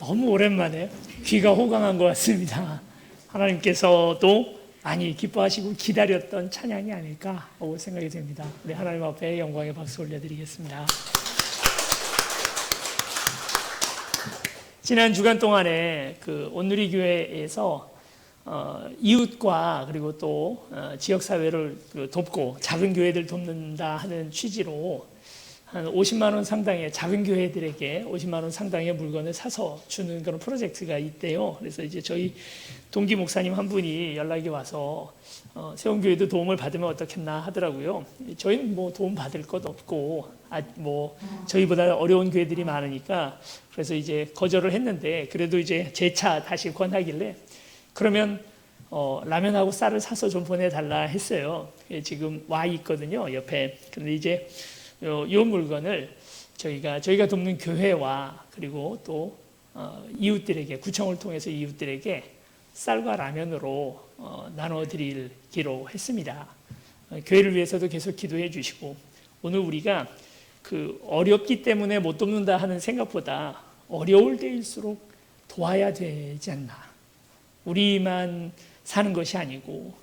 너무 오랜만에 귀가 호강한 것 같습니다. 하나님께서도 많이 기뻐하시고 기다렸던 찬양이 아닐까 하고 생각이 됩니다. 우리 하나님 앞에 영광의 박수 올려드리겠습니다. 지난 주간 동안에 그 온누리 교회에서 이웃과 그리고 또 지역사회를 돕고 작은 교회들 돕는다 하는 취지로 한 50만 원 상당의 작은 교회들에게 50만 원 상당의 물건을 사서 주는 그런 프로젝트가 있대요. 그래서 이제 저희 동기 목사님 한 분이 연락이 와서 세원교회도 도움을 받으면 어떻겠나 하더라고요. 저희는 뭐 도움 받을 것 없고 뭐 저희보다 어려운 교회들이 많으니까 그래서 이제 거절을 했는데 그래도 이제 재차 다시 권하길래 그러면 라면하고 쌀을 사서 좀 보내달라 했어요. 지금 와 있거든요 옆에. 그런데 이제 이 물건을 저희가 돕는 교회와 그리고 또 이웃들에게 구청을 통해서 이웃들에게 쌀과 라면으로 나눠드리기로 했습니다. 교회를 위해서도 계속 기도해 주시고 오늘 우리가 그 어렵기 때문에 못 돕는다 하는 생각보다 어려울 때일수록 도와야 되지 않나. 우리만 사는 것이 아니고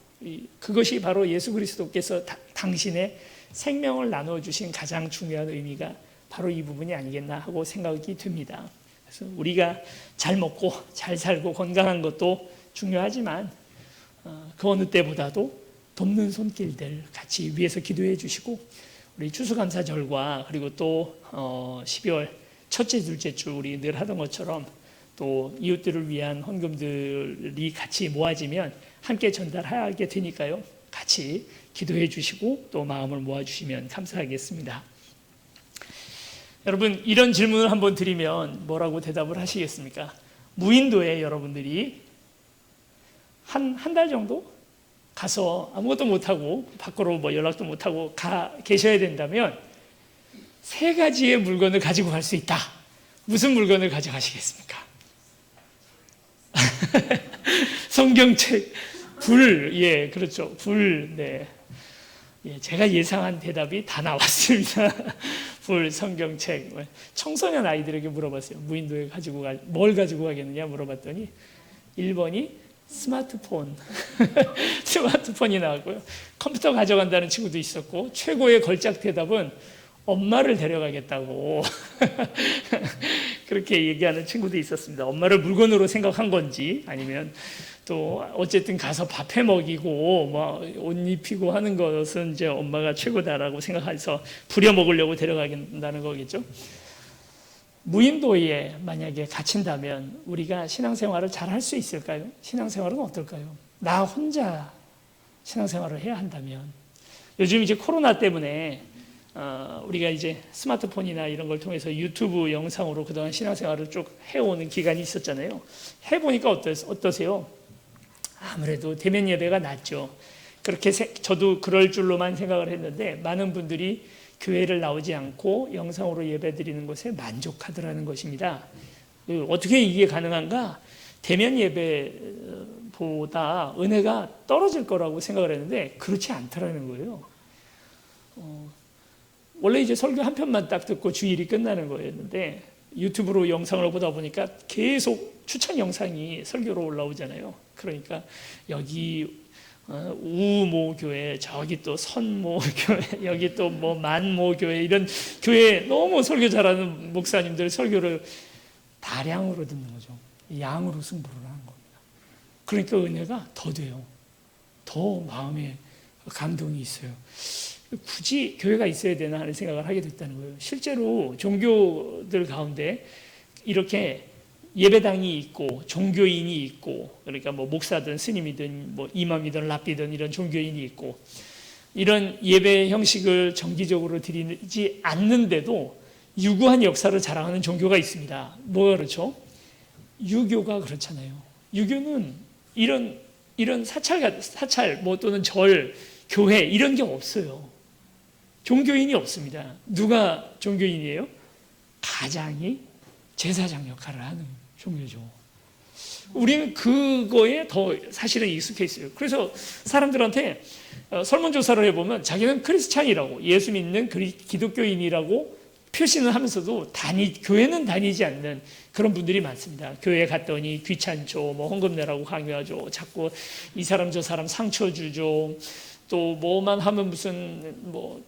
그것이 바로 예수 그리스도께서 당신의 생명을 나눠주신 가장 중요한 의미가 바로 이 부분이 아니겠나 하고 생각이 듭니다. 그래서 우리가 잘 먹고 잘 살고 건강한 것도 중요하지만 그 어느 때보다도 돕는 손길들 같이 위해서 기도해 주시고 우리 추수감사절과 그리고 또 12월 첫째 둘째 주 우리 늘 하던 것처럼 또 이웃들을 위한 헌금들이 같이 모아지면 함께 전달하게 되니까요. 같이 기도해 주시고 또 마음을 모아주시면 감사하겠습니다. 여러분 이런 질문을 한번 드리면 뭐라고 대답을 하시겠습니까? 무인도에 여러분들이 한 달 정도 가서 아무것도 못하고 밖으로 뭐 연락도 못하고 계셔야 된다면 세 가지의 물건을 가지고 갈 수 있다. 무슨 물건을 가져가시겠습니까? 성경책, 불, 예, 그렇죠. 불, 네. 예, 제가 예상한 대답이 다 나왔습니다. 불, 성경책. 청소년 아이들에게 물어봤어요. 무인도에 뭘 가지고 가겠느냐 물어봤더니 1번이 스마트폰. 스마트폰이 나왔고요. 컴퓨터 가져간다는 친구도 있었고 최고의 걸작 대답은 엄마를 데려가겠다고 그렇게 얘기하는 친구도 있었습니다. 엄마를 물건으로 생각한 건지 아니면 또 어쨌든 가서 밥 해 먹이고 뭐 옷 입히고 하는 것은 이제 엄마가 최고다라고 생각해서 부려 먹으려고 데려가겠다는 거겠죠. 무인도에 만약에 갇힌다면 우리가 신앙생활을 잘 할 수 있을까요? 신앙생활은 어떨까요? 나 혼자 신앙생활을 해야 한다면 요즘 이제 코로나 때문에 우리가 이제 스마트폰이나 이런 걸 통해서 유튜브 영상으로 그동안 신앙생활을 쭉 해오는 기간이 있었잖아요. 해보니까 어떠세요? 아무래도 대면 예배가 낫죠. 그렇게 저도 그럴 줄로만 생각을 했는데 많은 분들이 교회를 나오지 않고 영상으로 예배드리는 것에 만족하더라는 것입니다. 어떻게 이게 가능한가? 대면 예배보다 은혜가 떨어질 거라고 생각을 했는데 그렇지 않더라는 거예요. 원래 이제 설교 한 편만 딱 듣고 주일이 끝나는 거였는데 유튜브로 영상을 보다 보니까 계속 추천 영상이 설교로 올라오잖아요. 그러니까 여기 우모 교회, 저기 또 선모 교회, 여기 또 뭐 만모 교회 이런 교회 너무 설교 잘하는 목사님들 설교를 다량으로 듣는 거죠. 양으로 승부를 하는 겁니다. 그러니까 은혜가 더 돼요. 더 마음에 감동이 있어요. 굳이 교회가 있어야 되나 하는 생각을 하게 됐다는 거예요. 실제로 종교들 가운데 이렇게 예배당이 있고 종교인이 있고 그러니까 뭐 목사든 스님이든 뭐 이맘이든 랍비든 이런 종교인이 있고 이런 예배 형식을 정기적으로 드리지 않는데도 유구한 역사를 자랑하는 종교가 있습니다. 뭐가 그렇죠? 유교가 그렇잖아요. 유교는 이런 사찰 뭐 또는 절, 교회 이런 게 없어요. 종교인이 없습니다. 누가 종교인이에요? 가장이 제사장 역할을 하는 종교죠. 우리는 그거에 더 사실은 익숙해 있어요. 그래서 사람들한테 설문조사를 해보면 자기는 크리스찬이라고 예수 믿는 기독교인이라고 표시는 하면서도 교회는 다니지 않는 그런 분들이 많습니다. 교회 갔더니 귀찮죠. 뭐 헌금 내라고 강요하죠. 자꾸 이 사람 저 사람 상처 주죠. 또 뭐만 하면 무슨 뭐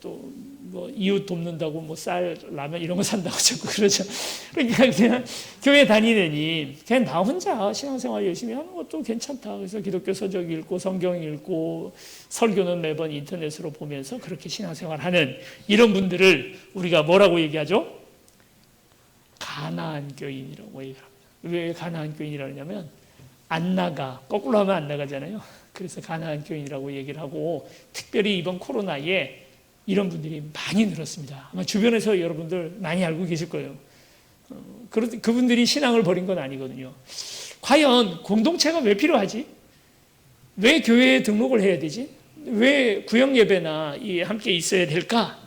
이웃 돕는다고 뭐 쌀, 라면 이런 거 산다고 자꾸 그러죠. 그러니까 그냥 교회 다니느니 그냥 나 혼자 신앙생활 열심히 하는 것도 괜찮다. 그래서 기독교 서적 읽고 성경 읽고 설교는 매번 인터넷으로 보면서 그렇게 신앙생활 하는 이런 분들을 우리가 뭐라고 얘기하죠? 가나안 교인이라고 얘기합니다. 왜 가나안 교인이라고 하냐면 안 나가, 거꾸로 하면 안 나가잖아요. 그래서 가나안 교인이라고 얘기를 하고, 특별히 이번 코로나에 이런 분들이 많이 늘었습니다. 아마 주변에서 여러분들 많이 알고 계실 거예요. 그분들이 신앙을 버린 건 아니거든요. 과연 공동체가 왜 필요하지? 왜 교회에 등록을 해야 되지? 왜 구역 예배나 함께 있어야 될까?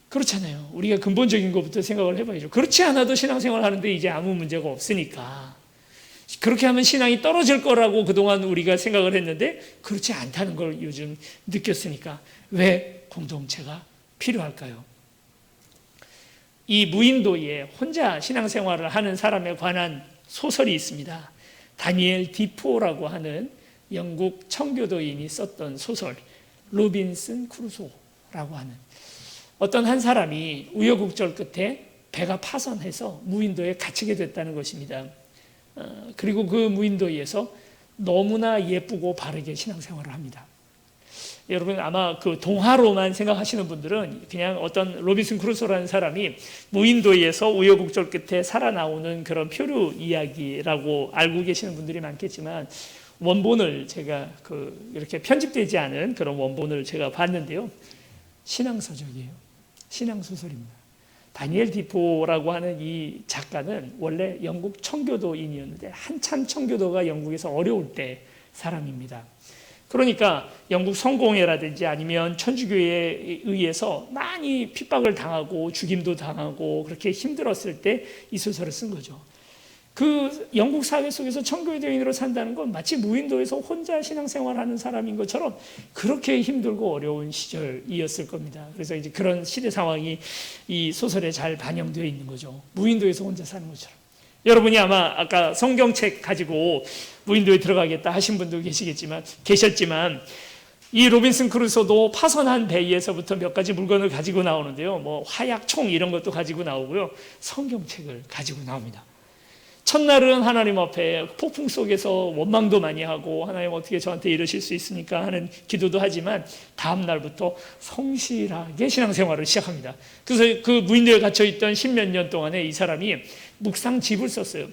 그렇잖아요. 우리가 근본적인 것부터 생각을 해봐야죠. 그렇지 않아도 신앙생활 하는데 이제 아무 문제가 없으니까. 그렇게 하면 신앙이 떨어질 거라고 그동안 우리가 생각을 했는데 그렇지 않다는 걸 요즘 느꼈으니까 왜 공동체가 필요할까요? 이 무인도에 혼자 신앙생활을 하는 사람에 관한 소설이 있습니다. 다니엘 디포라고 하는 영국 청교도인이 썼던 소설, 로빈슨 크루소라고 하는, 어떤 한 사람이 우여곡절 끝에 배가 파손해서 무인도에 갇히게 됐다는 것입니다. 그리고 그 무인도에서 너무나 예쁘고 바르게 신앙생활을 합니다. 여러분 아마 그 동화로만 생각하시는 분들은 그냥 어떤 로빈슨 크루소라는 사람이 무인도에서 우여곡절 끝에 살아나오는 그런 표류 이야기라고 알고 계시는 분들이 많겠지만, 원본을 제가 이렇게 편집되지 않은 그런 원본을 제가 봤는데요. 신앙서적이에요. 신앙소설입니다. 다니엘 디포라고 하는 이 작가는 원래 영국 청교도인이었는데 한참 청교도가 영국에서 어려울 때 사람입니다. 그러니까 영국 성공회라든지 아니면 천주교에 의해서 많이 핍박을 당하고 죽임도 당하고 그렇게 힘들었을 때 이 소설을 쓴 거죠. 그 영국 사회 속에서 청교도인으로 산다는 건 마치 무인도에서 혼자 신앙생활하는 사람인 것처럼 그렇게 힘들고 어려운 시절이었을 겁니다. 그래서 이제 그런 시대 상황이 이 소설에 잘 반영되어 있는 거죠. 무인도에서 혼자 사는 것처럼. 여러분이 아마 아까 성경책 가지고 무인도에 들어가겠다 하신 분도 계셨지만 이 로빈슨 크루소도 파손한 배에서부터 몇 가지 물건을 가지고 나오는데요. 뭐 화약, 총 이런 것도 가지고 나오고요. 성경책을 가지고 나옵니다. 첫날은 하나님 앞에 폭풍 속에서 원망도 많이 하고, 하나님 어떻게 저한테 이러실 수 있습니까 하는 기도도 하지만 다음 날부터 성실하게 신앙생활을 시작합니다. 그래서 그 무인도에 갇혀있던 10몇 년 동안에 이 사람이 묵상집을 썼어요.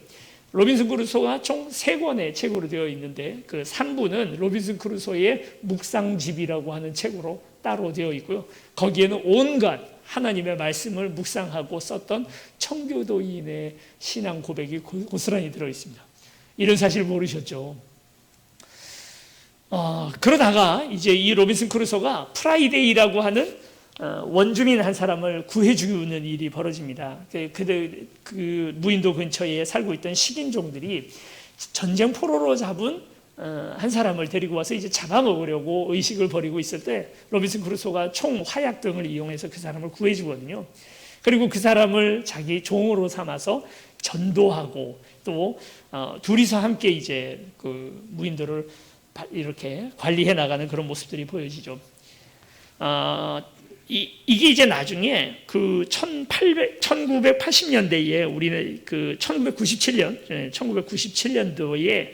로빈슨 크루소가 총 3권의 책으로 되어 있는데 그 3부는 로빈슨 크루소의 묵상집이라고 하는 책으로 따로 되어 있고요. 거기에는 온갖 하나님의 말씀을 묵상하고 썼던 청교도인의 신앙 고백이 고스란히 들어있습니다. 이런 사실 모르셨죠? 그러다가 이제 이 로빈슨 크루소가 프라이데이라고 하는 원주민 한 사람을 구해주는 일이 벌어집니다. 그 무인도 근처에 살고 있던 식인종들이 전쟁 포로로 잡은 한 사람을 데리고 와서 이제 잡아먹으려고 의식을 벌이고 있을 때 로빈슨 크루소가 총 화약 등을 이용해서 그 사람을 구해주거든요. 그리고 그 사람을 자기 종으로 삼아서 전도하고 또 둘이서 함께 이제 그 무인도를 이렇게 관리해 나가는 그런 모습들이 보여지죠. 이게 이제 나중에 그 1980년대에 우리는 그 1997년도에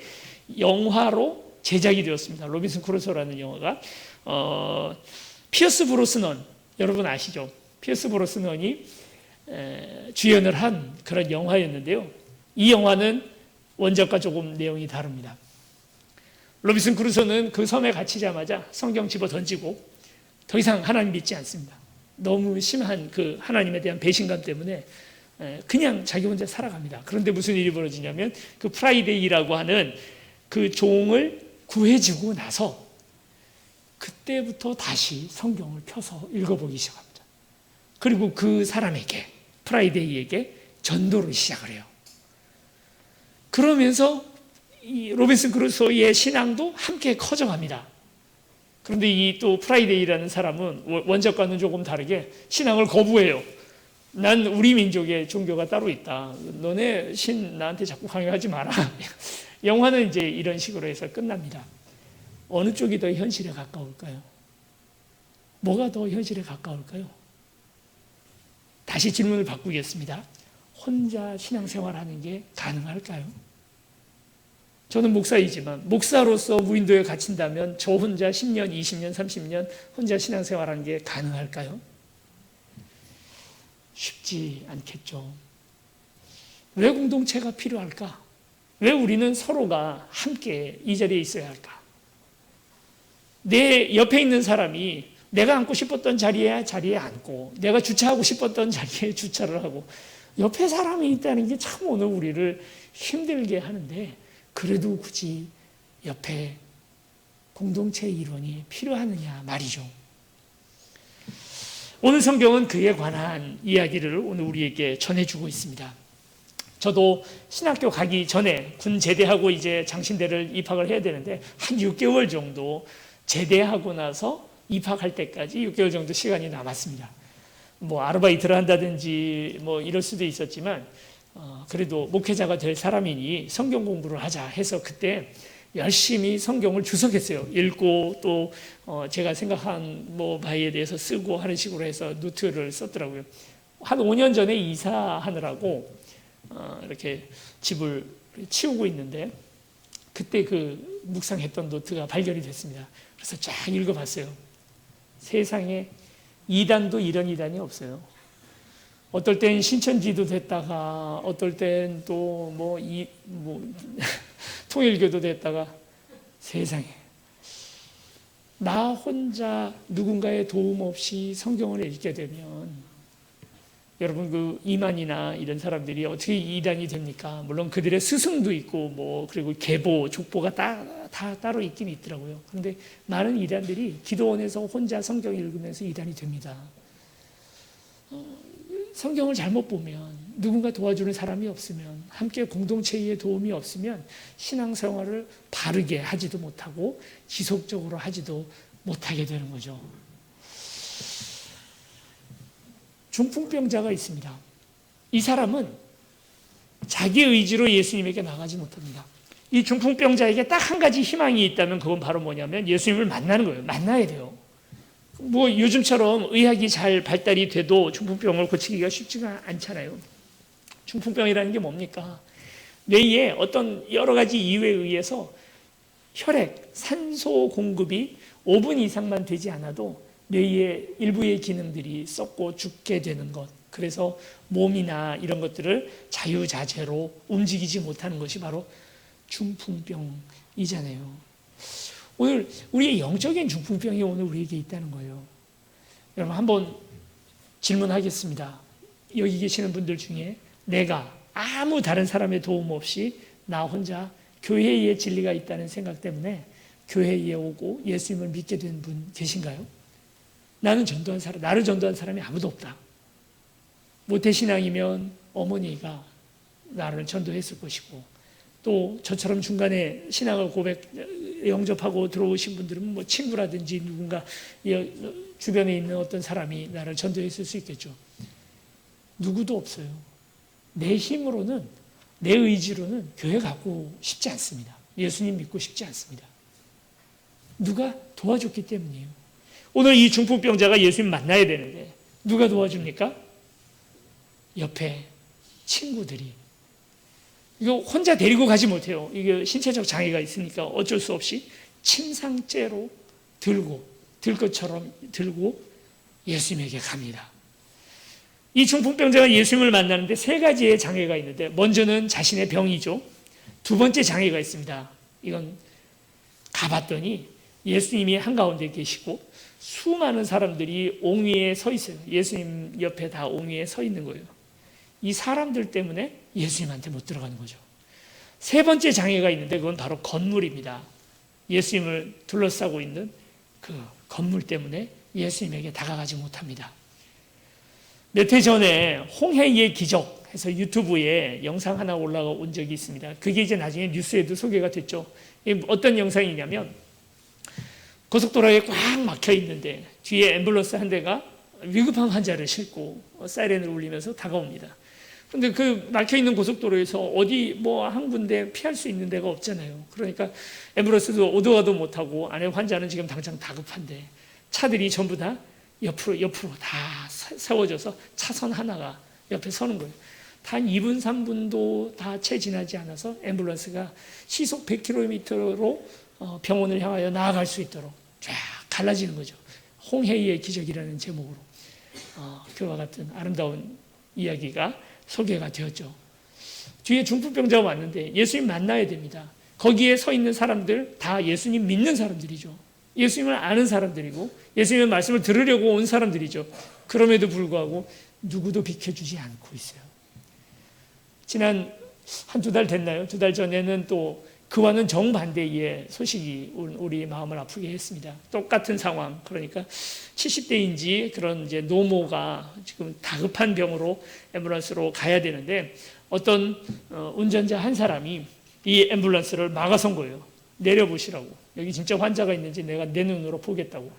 영화로 제작이 되었습니다. 로빈슨 크루소라는 영화가 피어스 브로스넌 여러분 아시죠? 피어스 브로스넌이 주연을 한 그런 영화였는데요. 이 영화는 원작과 조금 내용이 다릅니다. 로빈슨 크루소는 그 섬에 갇히자마자 성경 집어 던지고 더 이상 하나님 믿지 않습니다. 너무 심한 그 하나님에 대한 배신감 때문에 그냥 자기 혼자 살아갑니다. 그런데 무슨 일이 벌어지냐면 그 프라이데이라고 하는 그 종을 구해주고 나서 그때부터 다시 성경을 펴서 읽어보기 시작합니다. 그리고 그 사람에게, 프라이데이에게 전도를 시작을 해요. 그러면서 이 로빈슨 크루소의 신앙도 함께 커져갑니다. 그런데 이 또 프라이데이라는 사람은 원작과는 조금 다르게 신앙을 거부해요. 난 우리 민족의 종교가 따로 있다. 너네 신 나한테 자꾸 강요하지 마라. 영화는 이제 이런 식으로 해서 끝납니다. 어느 쪽이 더 현실에 가까울까요? 뭐가 더 현실에 가까울까요? 다시 질문을 바꾸겠습니다. 혼자 신앙생활하는 게 가능할까요? 저는 목사이지만 목사로서 무인도에 갇힌다면 저 혼자 10년, 20년, 30년 혼자 신앙생활하는 게 가능할까요? 쉽지 않겠죠. 왜 공동체가 필요할까? 왜 우리는 서로가 함께 이 자리에 있어야 할까? 내 옆에 있는 사람이 내가 앉고 싶었던 자리에 앉고 내가 주차하고 싶었던 자리에 주차를 하고 옆에 사람이 있다는 게 참 오늘 우리를 힘들게 하는데 그래도 굳이 옆에 공동체 일원이 필요하느냐 말이죠. 오늘 성경은 그에 관한 이야기를 오늘 우리에게 전해주고 있습니다. 저도 신학교 가기 전에 군 제대하고 이제 장신대를 입학을 해야 되는데 한 6개월 정도 제대하고 나서 입학할 때까지 6개월 정도 시간이 남았습니다. 뭐 아르바이트를 한다든지 뭐 이럴 수도 있었지만 그래도 목회자가 될 사람이니 성경 공부를 하자 해서 그때 열심히 성경을 주석했어요. 읽고 또 제가 생각한 뭐 바에 대해서 쓰고 하는 식으로 해서 노트를 썼더라고요. 한 5년 전에 이사하느라고 이렇게 집을 치우고 있는데 그때 그 묵상했던 노트가 발견이 됐습니다. 그래서 쫙 읽어봤어요. 세상에 이단도 이런 이단이 없어요. 어떨 땐 신천지도 됐다가 어떨 땐 또 통일교도 됐다가 세상에 나 혼자 누군가의 도움 없이 성경을 읽게 되면 여러분 그 이만이나 이런 사람들이 어떻게 이단이 됩니까? 물론 그들의 스승도 있고 뭐 그리고 계보, 족보가 다 따로 있긴 있더라고요. 그런데 많은 이단들이 기도원에서 혼자 성경 읽으면서 이단이 됩니다. 성경을 잘못 보면 누군가 도와주는 사람이 없으면 함께 공동체의 도움이 없으면 신앙생활을 바르게 하지도 못하고 지속적으로 하지도 못하게 되는 거죠. 중풍병자가 있습니다. 이 사람은 자기 의지로 예수님에게 나가지 못합니다. 이 중풍병자에게 딱 한 가지 희망이 있다면 그건 바로 뭐냐면 예수님을 만나는 거예요. 만나야 돼요. 뭐 요즘처럼 의학이 잘 발달이 돼도 중풍병을 고치기가 쉽지가 않잖아요. 중풍병이라는 게 뭡니까? 뇌에 어떤 여러 가지 이유에 의해서 혈액, 산소 공급이 5분 이상만 되지 않아도 뇌의 일부의 기능들이 썩고 죽게 되는 것. 그래서 몸이나 이런 것들을 자유자재로 움직이지 못하는 것이 바로 중풍병이잖아요. 오늘 우리의 영적인 중풍병이 오늘 우리에게 있다는 거예요. 여러분 한번 질문하겠습니다. 여기 계시는 분들 중에 내가 아무 다른 사람의 도움 없이 나 혼자 교회의 진리가 있다는 생각 때문에 교회에 오고 예수님을 믿게 된 분 계신가요? 나를 전도한 사람이 아무도 없다. 모태신앙이면 어머니가 나를 전도했을 것이고 또 저처럼 중간에 신앙을 영접하고 들어오신 분들은 뭐 친구라든지 누군가 주변에 있는 어떤 사람이 나를 전도했을 수 있겠죠. 누구도 없어요. 내 힘으로는 내 의지로는 교회 가고 싶지 않습니다. 예수님 믿고 싶지 않습니다. 누가 도와줬기 때문이에요. 오늘 이 중풍병자가 예수님 만나야 되는데 누가 도와줍니까? 옆에 친구들이. 이거 혼자 데리고 가지 못해요. 이게 신체적 장애가 있으니까 어쩔 수 없이 침상째로 들 것처럼 들고 예수님에게 갑니다. 이 중풍병자가 예수님을 만나는데 세 가지의 장애가 있는데 먼저는 자신의 병이죠. 두 번째 장애가 있습니다. 이건 가봤더니 예수님이 한가운데 계시고 수많은 사람들이 옹위에 서 있어요. 예수님 옆에 다 옹위에 서 있는 거예요. 이 사람들 때문에 예수님한테 못 들어가는 거죠. 세 번째 장애가 있는데 그건 바로 건물입니다. 예수님을 둘러싸고 있는 그 건물 때문에 예수님에게 다가가지 못합니다. 몇 해 전에 홍해의 기적 해서 유튜브에 영상 하나 올라온 적이 있습니다. 그게 이제 나중에 뉴스에도 소개가 됐죠. 어떤 영상이냐면 고속도로에 꽉 막혀 있는데 뒤에 앰뷸런스 한 대가 위급한 환자를 싣고 사이렌을 울리면서 다가옵니다. 근데 그 막혀있는 고속도로에서 어디 뭐 한 군데 피할 수 있는 데가 없잖아요. 그러니까 앰뷸런스도 오도 가도 못하고 안에 환자는 지금 당장 다급한데 차들이 전부 다 옆으로 다 세워져서 차선 하나가 옆에 서는 거예요. 단 2분, 3분도 다 채 지나지 않아서 앰뷸런스가 시속 100km로 병원을 향하여 나아갈 수 있도록 쫙 갈라지는 거죠. 홍해의 기적이라는 제목으로 그와 같은 아름다운 이야기가 소개가 되었죠. 뒤에 중풍병자가 왔는데 예수님 만나야 됩니다. 거기에 서 있는 사람들 다 예수님 믿는 사람들이죠. 예수님을 아는 사람들이고 예수님의 말씀을 들으려고 온 사람들이죠. 그럼에도 불구하고 누구도 비켜주지 않고 있어요. 지난 한 2달 됐나요? 2달 전에는 또 그와는 정반대의 소식이 우리 마음을 아프게 했습니다. 똑같은 상황, 그러니까 70대인지 그런 이제 노모가 지금 다급한 병으로 앰뷸런스로 가야 되는데 어떤 운전자 한 사람이 이 앰뷸런스를 막아선 거예요. 내려보시라고. 여기 진짜 환자가 있는지 내가 내 눈으로 보겠다고.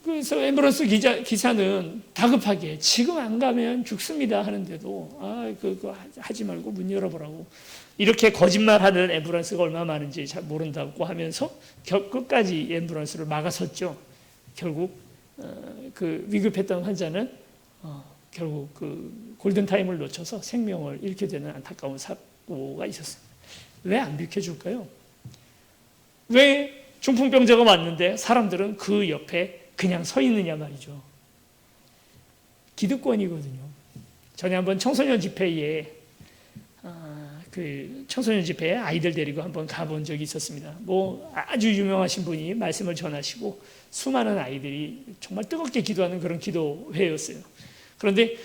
그래서 앰뷸런스 기사는 다급하게 지금 안 가면 죽습니다 하는데도 그거 하지 말고 문 열어보라고. 이렇게 거짓말하는 앰뷸런스가 얼마나 많은지 잘 모른다고 하면서 끝까지 앰뷸런스를 막아섰죠. 결국 그 위급했던 환자는 결국 그 골든타임을 놓쳐서 생명을 잃게 되는 안타까운 사고가 있었습니다. 왜 안 비켜줄까요? 왜 중풍병자가 왔는데 사람들은 그 옆에 그냥 서 있느냐 말이죠. 기득권이거든요. 전에 한번 청소년 집회에 아이들 데리고 한번 가본 적이 있었습니다. 뭐 아주 유명하신 분이 말씀을 전하시고 수많은 아이들이 정말 뜨겁게 기도하는 그런 기도회였어요. 그런데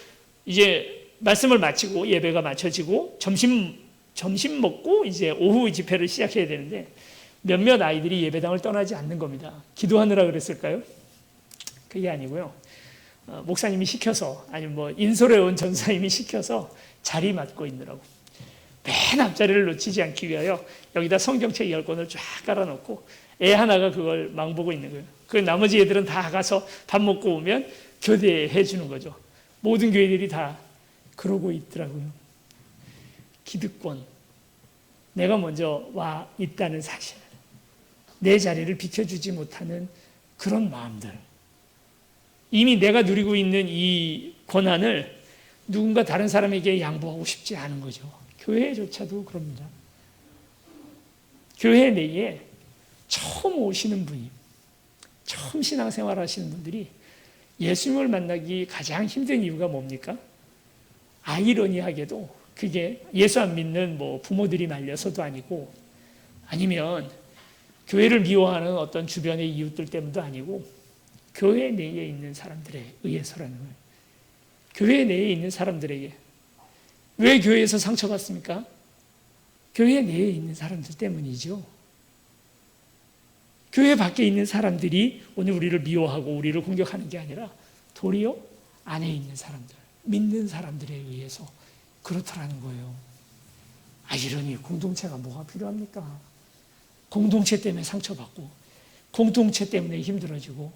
이제 말씀을 마치고 예배가 마쳐지고 점심 먹고 이제 오후 집회를 시작해야 되는데 몇몇 아이들이 예배당을 떠나지 않는 겁니다. 기도하느라 그랬을까요? 그게 아니고요. 목사님이 시켜서 아니면 뭐 인솔에 온 전사님이 시켜서 자리 맡고 있느라고. 맨 앞자리를 놓치지 않기 위하여 여기다 성경책 10권을 쫙 깔아놓고 애 하나가 그걸 망보고 있는 거예요. 그 나머지 애들은 다 가서 밥 먹고 오면 교대해 주는 거죠. 모든 교회들이 다 그러고 있더라고요. 기득권. 내가 먼저 와 있다는 사실. 내 자리를 비켜주지 못하는 그런 마음들. 이미 내가 누리고 있는 이 권한을 누군가 다른 사람에게 양보하고 싶지 않은 거죠. 교회조차도 그럽니다. 교회 내에 처음 오시는 분이, 처음 신앙생활 하시는 분들이 예수님을 만나기 가장 힘든 이유가 뭡니까? 아이러니하게도 그게 예수 안 믿는 뭐 부모들이 말려서도 아니고 아니면 교회를 미워하는 어떤 주변의 이웃들 때문도 아니고 교회 내에 있는 사람들에 의해서라는 거예요. 교회 내에 있는 사람들에게. 왜 교회에서 상처받습니까? 교회 내에 있는 사람들 때문이죠. 교회 밖에 있는 사람들이 오늘 우리를 미워하고 우리를 공격하는 게 아니라 도리어 안에 있는 사람들, 믿는 사람들에 의해서 그렇더라는 거예요. 이러니 공동체가 뭐가 필요합니까? 공동체 때문에 상처받고 공동체 때문에 힘들어지고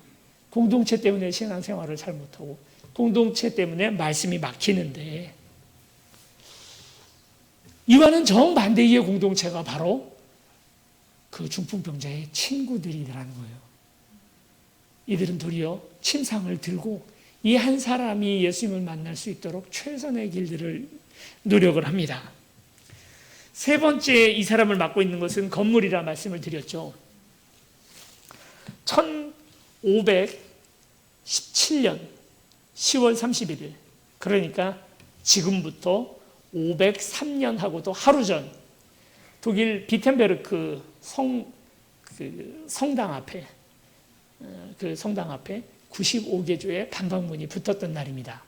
공동체 때문에 신앙생활을 잘 못하고 공동체 때문에 말씀이 막히는데 이와는 정반대의 공동체가 바로 그 중풍병자의 친구들이라는 거예요. 이들은 도리어 침상을 들고 이 한 사람이 예수님을 만날 수 있도록 최선의 길들을 노력을 합니다. 세 번째 이 사람을 맡고 있는 것은 건물이라 말씀을 드렸죠. 1517년 10월 31일, 그러니까 지금부터 503년하고도 하루 전 독일 비텐베르크 성당 앞에 95개조의 반박문이 붙었던 날입니다.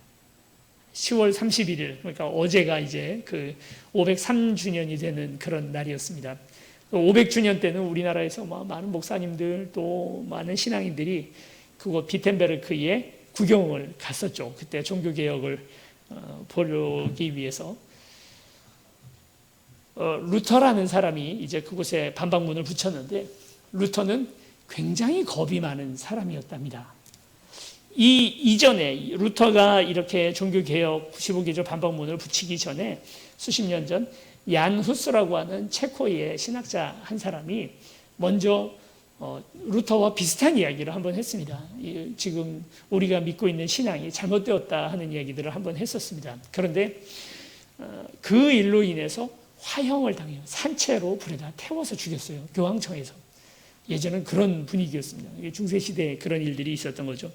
10월 31일, 그러니까 어제가 이제 그 503주년이 되는 그런 날이었습니다. 500주년 때는 우리나라에서 많은 목사님들 또 많은 신앙인들이 그곳 비텐베르크에 구경을 갔었죠. 그때 종교개혁을 보기 위해서. 루터라는 사람이 이제 그곳에 반박문을 붙였는데 루터는 굉장히 겁이 많은 사람이었답니다. 이 이전에 루터가 이렇게 종교개혁 95개조 반박문을 붙이기 전에 수십 년 전 얀 후스라고 하는 체코의 신학자 한 사람이 먼저 루터와 비슷한 이야기를 한번 했습니다. 지금 우리가 믿고 있는 신앙이 잘못되었다 하는 이야기들을 한번 했었습니다. 그런데 그 일로 인해서 화형을 당해요. 산채로 불에다 태워서 죽였어요. 교황청에서. 예전엔 그런 분위기였습니다. 중세시대에 그런 일들이 있었던 거죠.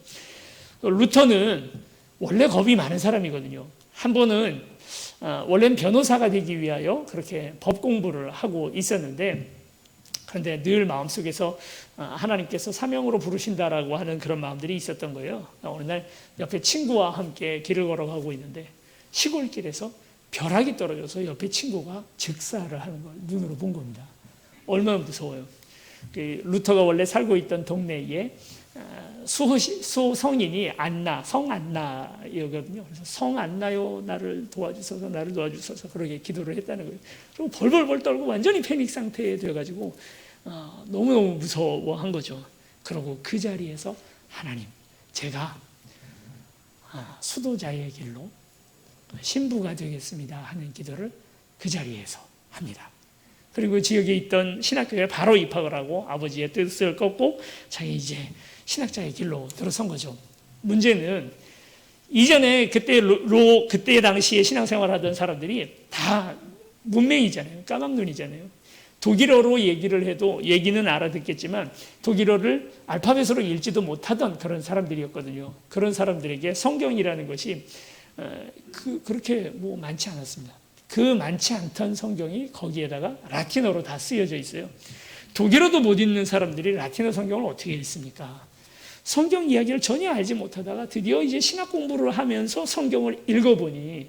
루터는 원래 겁이 많은 사람이거든요. 한 번은 원래는 변호사가 되기 위하여 그렇게 법 공부를 하고 있었는데, 그런데 늘 마음속에서 하나님께서 사명으로 부르신다라고 하는 그런 마음들이 있었던 거예요. 어느 날 옆에 친구와 함께 길을 걸어가고 있는데 시골길에서 벼락이 떨어져서 옆에 친구가 즉사를 하는 걸 눈으로 본 겁니다. 얼마나 무서워요. 루터가 원래 살고 있던 동네에 수성인이 안나, 성안나였거든요. 그래서 성안나요, 나를 도와주소서, 나를 도와주소서, 그렇게 기도를 했다는 거예요. 그리고 벌벌벌 떨고 완전히 패닉 상태에 되어가지고 너무너무 무서워한 거죠. 그러고 그 자리에서 하나님, 제가 수도자의 길로 신부가 되겠습니다 하는 기도를 그 자리에서 합니다. 그리고 지역에 있던 신학교에 바로 입학을 하고 아버지의 뜻을 꺾고 자기 이제 신학자의 길로 들어선 거죠. 문제는 이전에 그때 당시에 신앙생활하던 사람들이 다 문맹이잖아요. 까막눈이잖아요. 독일어로 얘기를 해도 얘기는 알아듣겠지만 독일어를 알파벳으로 읽지도 못하던 그런 사람들이었거든요. 그런 사람들에게 성경이라는 것이 그렇게 많지 않았습니다. 그 많지 않던 성경이 거기에다가 라틴어로 다 쓰여져 있어요. 독일어도 못 읽는 사람들이 라틴어 성경을 어떻게 읽습니까? 성경 이야기를 전혀 알지 못하다가 드디어 이제 신학 공부를 하면서 성경을 읽어보니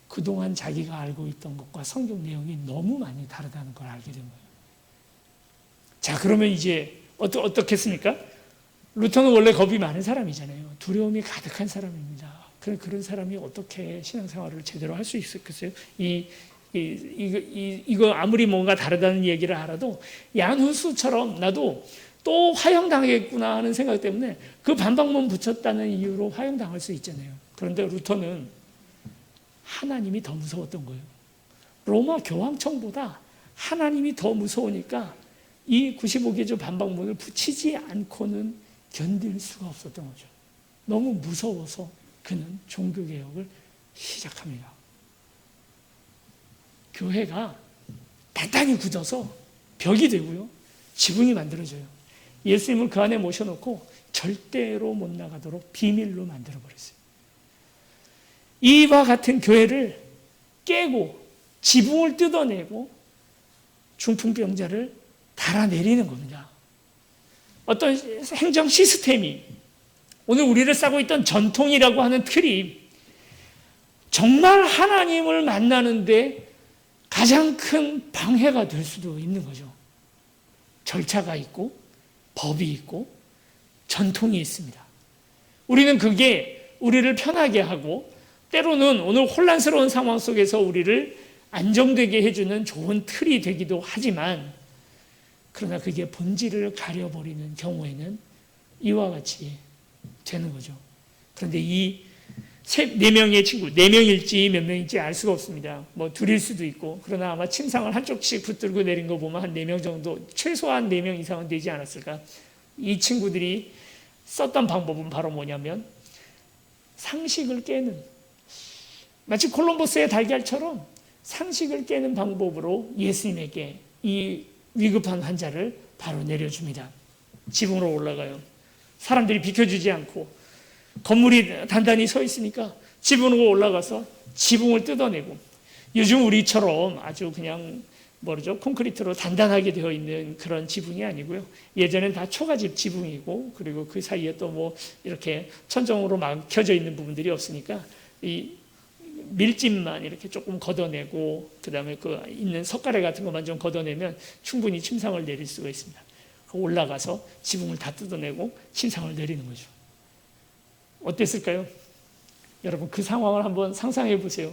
그동안 자기가 알고 있던 것과 성경 내용이 너무 많이 다르다는 걸 알게 된 거예요. 자, 그러면 이제 어떻겠습니까? 루터는 원래 겁이 많은 사람이잖아요. 두려움이 가득한 사람입니다. 그런 사람이 어떻게 신앙생활을 제대로 할 수 있었겠어요? 이거 아무리 뭔가 다르다는 얘기를 알아도 얀후스처럼 나도 또 화형당하겠구나 하는 생각 때문에 그 반박문 붙였다는 이유로 화형당할 수 있잖아요. 그런데 루터는 하나님이 더 무서웠던 거예요. 로마 교황청보다 하나님이 더 무서우니까 이 95개조 반박문을 붙이지 않고는 견딜 수가 없었던 거죠. 너무 무서워서 그는 종교개혁을 시작합니다. 교회가 단단히 굳어서 벽이 되고요. 지붕이 만들어져요. 예수님을 그 안에 모셔놓고 절대로 못 나가도록 비밀로 만들어버렸어요. 이와 같은 교회를 깨고 지붕을 뜯어내고 중풍병자를 달아내리는 겁니다. 어떤 행정 시스템이 오늘 우리를 싸고 있던 전통이라고 하는 틀이 정말 하나님을 만나는데 가장 큰 방해가 될 수도 있는 거죠. 절차가 있고 법이 있고 전통이 있습니다. 우리는 그게 우리를 편하게 하고 때로는 오늘 혼란스러운 상황 속에서 우리를 안정되게 해주는 좋은 틀이 되기도 하지만 그러나 그게 본질을 가려버리는 경우에는 이와 같이 되는 거죠. 그런데 이 네 명의 친구, 4명일지 몇 명일지 알 수가 없습니다. 둘일 수도 있고, 그러나 아마 침상을 한쪽씩 붙들고 내린 거 보면 한 4명 정도, 최소한 4명 이상은 되지 않았을까. 이 친구들이 썼던 방법은 바로 뭐냐면 상식을 깨는, 마치 콜럼버스의 달걀처럼 상식을 깨는 방법으로 예수님에게 이 위급한 환자를 바로 내려줍니다. 지붕으로 올라가요. 사람들이 비켜주지 않고 건물이 단단히 서 있으니까 지붕으로 올라가서 지붕을 뜯어내고, 요즘 우리처럼 아주 그냥 콘크리트로 단단하게 되어 있는 그런 지붕이 아니고요. 예전엔 다 초가집 지붕이고, 그리고 그 사이에 또 이렇게 천정으로 막혀져 있는 부분들이 없으니까 이 밀집만 이렇게 조금 걷어내고, 그 다음에 그 있는 석가래 같은 것만 좀 걷어내면 충분히 침상을 내릴 수가 있습니다. 올라가서 지붕을 다 뜯어내고 침상을 내리는 거죠. 어땠을까요? 여러분 그 상황을 한번 상상해 보세요.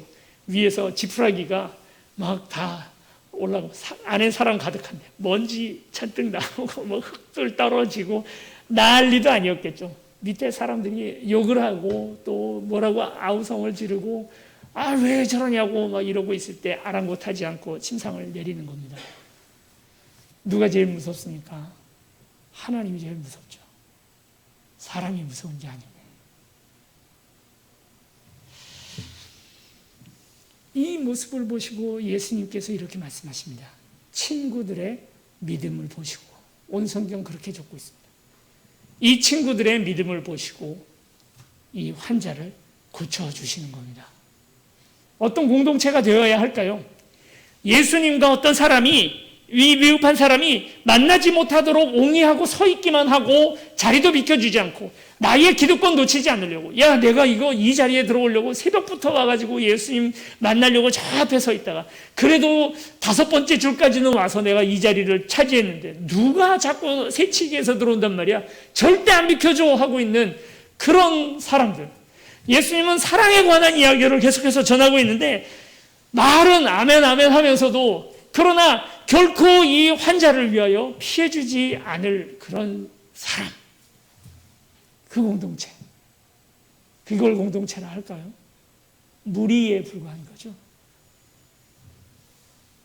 위에서 지푸라기가 막 다 올라가고 안에 사람 가득한데 먼지 잔뜩 나오고 흙들 떨어지고 난리도 아니었겠죠. 밑에 사람들이 욕을 하고 또 뭐라고 아우성을 지르고 왜 저러냐고 막 이러고 있을 때 아랑곳하지 않고 침상을 내리는 겁니다. 누가 제일 무섭습니까? 하나님이 제일 무섭죠. 사람이 무서운 게 아니고. 이 모습을 보시고 예수님께서 이렇게 말씀하십니다. 친구들의 믿음을 보시고, 온 성경 그렇게 적고 있습니다. 이 친구들의 믿음을 보시고 이 환자를 고쳐주시는 겁니다. 어떤 공동체가 되어야 할까요? 예수님과 어떤 사람이, 이 위급한 사람이 만나지 못하도록 옹이하고 서 있기만 하고 자리도 비켜주지 않고 나의 기득권 놓치지 않으려고, 내가 이 자리에 들어오려고 새벽부터 와가지고 예수님 만나려고 저 앞에 서 있다가 그래도 5번째 줄까지는 와서 내가 이 자리를 차지했는데 누가 자꾸 새치기에서 들어온단 말이야. 절대 안 비켜줘 하고 있는 그런 사람들. 예수님은 사랑에 관한 이야기를 계속해서 전하고 있는데 말은 아멘 아멘 하면서도 그러나 결코 이 환자를 위하여 피해주지 않을 그런 사람, 그 공동체, 그걸 공동체라 할까요? 무리에 불과한 거죠.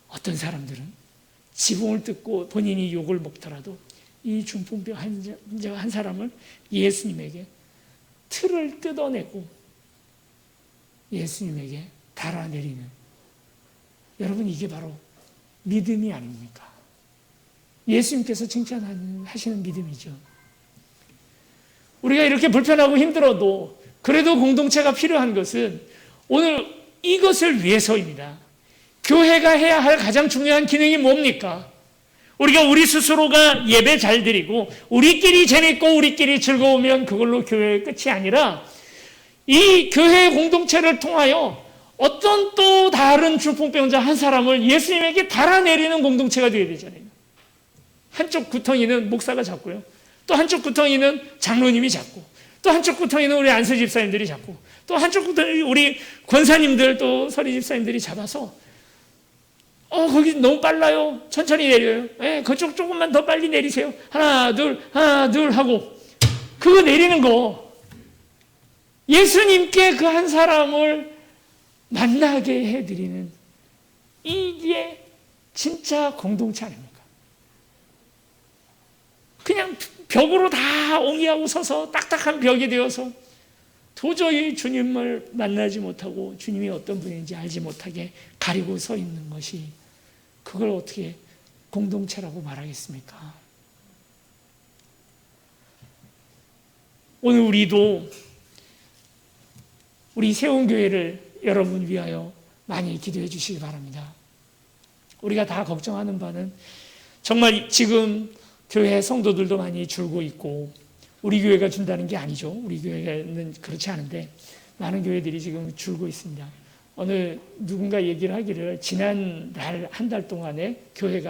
어떤 사람들은 지붕을 뜯고 본인이 욕을 먹더라도 이 중풍병 환자 한 사람을 예수님에게 틀을 뜯어내고 예수님에게 달아내리는, 여러분 이게 바로 믿음이 아닙니까? 예수님께서 칭찬하시는 믿음이죠. 우리가 이렇게 불편하고 힘들어도 그래도 공동체가 필요한 것은 오늘 이것을 위해서입니다. 교회가 해야 할 가장 중요한 기능이 뭡니까? 우리가 우리 스스로가 예배 잘 드리고 우리끼리 재밌고 우리끼리 즐거우면 그걸로 교회의 끝이 아니라 이 교회 공동체를 통하여 어떤 또 다른 중풍병자 한 사람을 예수님에게 달아내리는 공동체가 되어야 되잖아요. 한쪽 구덩이는 목사가 잡고요, 또 한쪽 구덩이는 장로님이 잡고, 또 한쪽 구덩이는 우리 안수 집사님들이 잡고, 또 한쪽 구덩이 우리 권사님들 또 서리 집사님들이 잡아서 거기 너무 빨라요, 천천히 내려요, 그쪽 조금만 더 빨리 내리세요, 하나 둘 하고 그거 내리는 거, 예수님께 그 한 사람을 만나게 해드리는 이게 진짜 공동체 아닙니까? 그냥 벽으로 다 옹이하고 서서 딱딱한 벽이 되어서 도저히 주님을 만나지 못하고 주님이 어떤 분인지 알지 못하게 가리고 서 있는 것이, 그걸 어떻게 공동체라고 말하겠습니까? 오늘 우리도 우리 세운교회를 여러분 위하여 많이 기도해 주시기 바랍니다. 우리가 다 걱정하는 바는 정말 지금 교회 성도들도 많이 줄고 있고, 우리 교회가 준다는 게 아니죠. 우리 교회는 그렇지 않은데 많은 교회들이 지금 줄고 있습니다. 어느 누군가 얘기를 하기를 지난 한 달 동안에 교회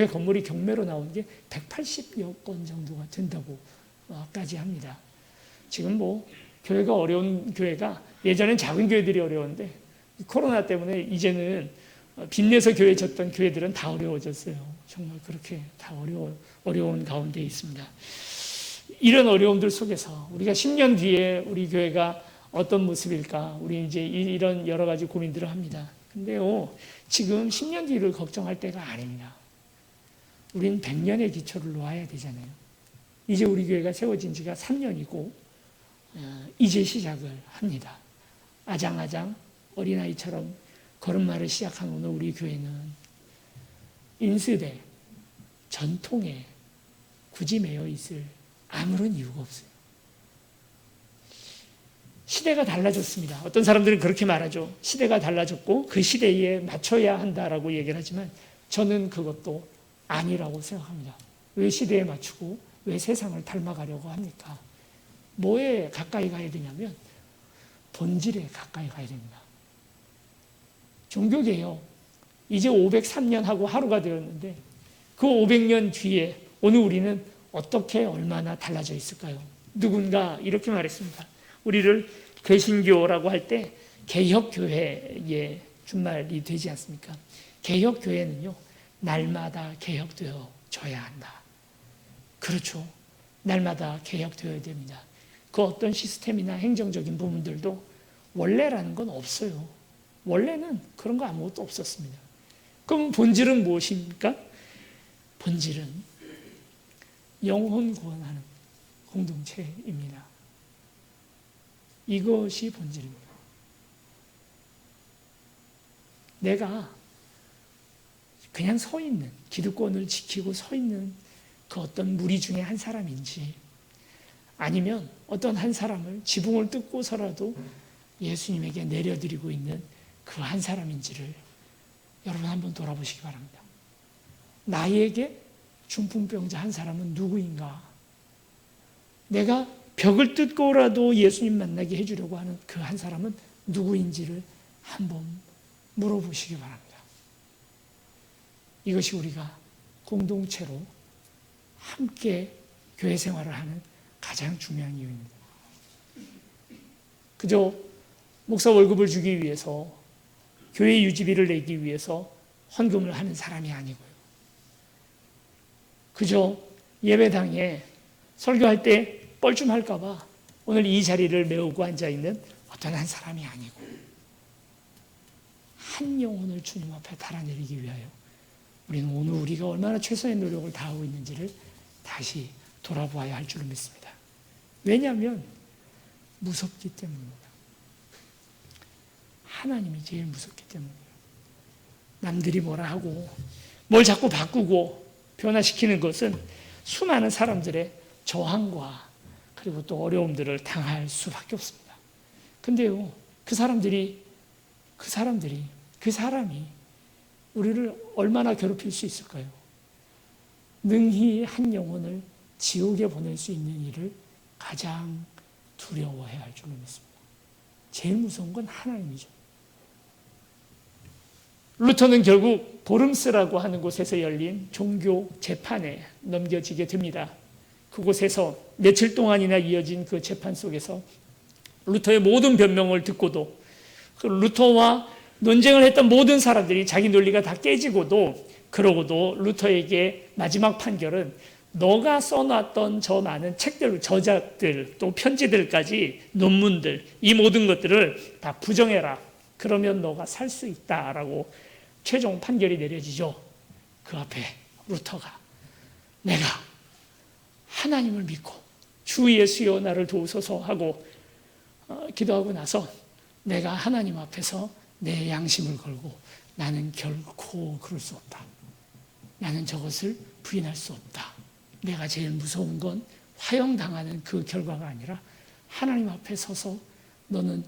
건물이 경매로 나온 게 180여 건 정도가 된다고까지 합니다. 지금 교회가 어려운 교회가, 예전엔 작은 교회들이 어려웠는데 코로나 때문에 이제는 빚내서 교회 졌던 교회들은 다 어려워졌어요. 정말 그렇게 다 어려운 가운데 있습니다. 이런 어려움들 속에서 우리가 10년 뒤에 우리 교회가 어떤 모습일까, 우리 이제 이런 여러 가지 고민들을 합니다. 근데요, 지금 10년 뒤를 걱정할 때가 아닙니다. 우리는 100년의 기초를 놓아야 되잖아요. 이제 우리 교회가 세워진 지가 3년이고 이제 시작을 합니다. 아장아장 어린아이처럼 걸음마를 시작한 오늘 우리 교회는 인쇄대, 전통에 굳이 매여 있을 아무런 이유가 없어요. 시대가 달라졌습니다. 어떤 사람들은 그렇게 말하죠. 시대가 달라졌고 그 시대에 맞춰야 한다라고 얘기를 하지만 저는 그것도 아니라고 생각합니다. 왜 시대에 맞추고 왜 세상을 닮아가려고 합니까? 뭐에 가까이 가야 되냐면 본질에 가까이 가야 됩니다. 종교개혁 이제 503년 하고 하루가 되었는데 그 500년 뒤에 오늘 우리는 어떻게 얼마나 달라져 있을까요? 누군가 이렇게 말했습니다. 우리를 개신교라고 할 때 개혁교회의 준말이 되지 않습니까? 개혁교회는요, 날마다 개혁되어져야 한다. 그렇죠. 날마다 개혁되어야 됩니다. 그 어떤 시스템이나 행정적인 부분들도 원래라는 건 없어요. 원래는 그런 거 아무것도 없었습니다. 그럼 본질은 무엇입니까? 본질은 영혼 구원하는 공동체입니다. 이것이 본질입니다. 내가 그냥 서 있는, 기득권을 지키고 서 있는 그 어떤 무리 중에 한 사람인지, 아니면 어떤 한 사람을 지붕을 뜯고서라도 예수님에게 내려드리고 있는 그 한 사람인지를 여러분 한번 돌아보시기 바랍니다. 나에게 중풍병자 한 사람은 누구인가? 내가 벽을 뜯고라도 예수님 만나게 해주려고 하는 그 한 사람은 누구인지를 한번 물어보시기 바랍니다. 이것이 우리가 공동체로 함께 교회 생활을 하는 가장 중요한 이유입니다. 그저 목사 월급을 주기 위해서, 교회 유지비를 내기 위해서 헌금을 하는 사람이 아니고요. 그저 예배당에 설교할 때 뻘쭘할까 봐 오늘 이 자리를 메우고 앉아있는 어떤 한 사람이 아니고, 한 영혼을 주님 앞에 달아내리기 위하여 우리는 오늘 우리가 얼마나 최선의 노력을 다하고 있는지를 다시 돌아보아야 할 줄을 믿습니다. 왜냐하면 무섭기 때문입니다. 하나님이 제일 무섭기 때문이에요. 남들이 뭐라 하고 뭘 자꾸 바꾸고 변화시키는 것은 수많은 사람들의 저항과 그리고 또 어려움들을 당할 수밖에 없습니다. 근데요, 그 사람이 우리를 얼마나 괴롭힐 수 있을까요? 능히 한 영혼을 지옥에 보낼 수 있는 일을 가장 두려워해야 할 줄로 믿습니다. 제일 무서운 건 하나님이죠. 루터는 결국 보름스라고 하는 곳에서 열린 종교 재판에 넘겨지게 됩니다. 그곳에서 며칠 동안이나 이어진 그 재판 속에서 루터의 모든 변명을 듣고도, 그 루터와 논쟁을 했던 모든 사람들이 자기 논리가 다 깨지고도, 그러고도 루터에게 마지막 판결은 너가 써놨던 저 많은 책들, 저작들, 또 편지들까지, 논문들, 이 모든 것들을 다 부정해라. 그러면 너가 살 수 있다라고 최종 판결이 내려지죠. 그 앞에 루터가 내가 하나님을 믿고 주 예수여 나를 도우소서 하고 기도하고 나서 내가 하나님 앞에서 내 양심을 걸고 나는 결코 그럴 수 없다. 나는 저것을 부인할 수 없다. 내가 제일 무서운 건 화형당하는 그 결과가 아니라 하나님 앞에 서서 너는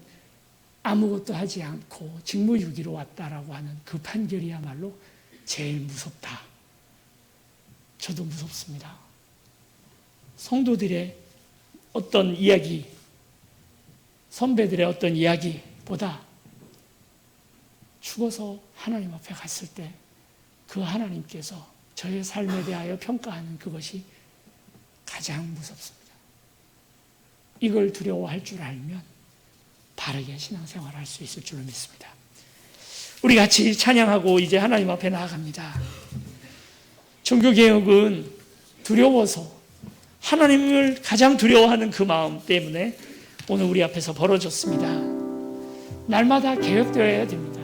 아무것도 하지 않고 직무유기로 왔다라고 하는 그 판결이야말로 제일 무섭다. 저도 무섭습니다. 성도들의 어떤 이야기, 선배들의 어떤 이야기보다 죽어서 하나님 앞에 갔을 때 그 하나님께서 저의 삶에 대하여 평가하는 그것이 가장 무섭습니다. 이걸 두려워할 줄 알면 바르게 신앙생활을 할 수 있을 줄로 믿습니다. 우리 같이 찬양하고 이제 하나님 앞에 나아갑니다. 종교개혁은 두려워서, 하나님을 가장 두려워하는 그 마음 때문에 오늘 우리 앞에서 벌어졌습니다. 날마다 개혁되어야 됩니다.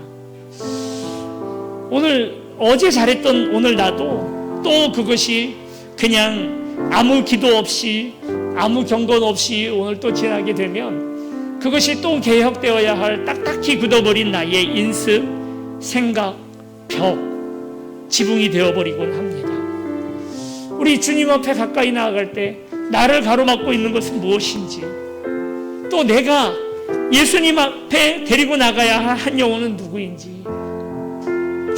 어제 잘했던 오늘 나도 또 그것이 그냥 아무 기도 없이 아무 경건 없이 오늘 또 지나게 되면 그것이 또 개혁되어야 할 딱딱히 굳어버린 나의 인습, 생각, 벽, 지붕이 되어버리곤 합니다. 우리 주님 앞에 가까이 나아갈 때 나를 가로막고 있는 것은 무엇인지, 또 내가 예수님 앞에 데리고 나가야 할 한 영혼은 누구인지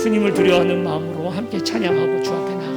주님을 두려워하는 마음으로 함께 찬양하고 주 앞에 나아갑니다.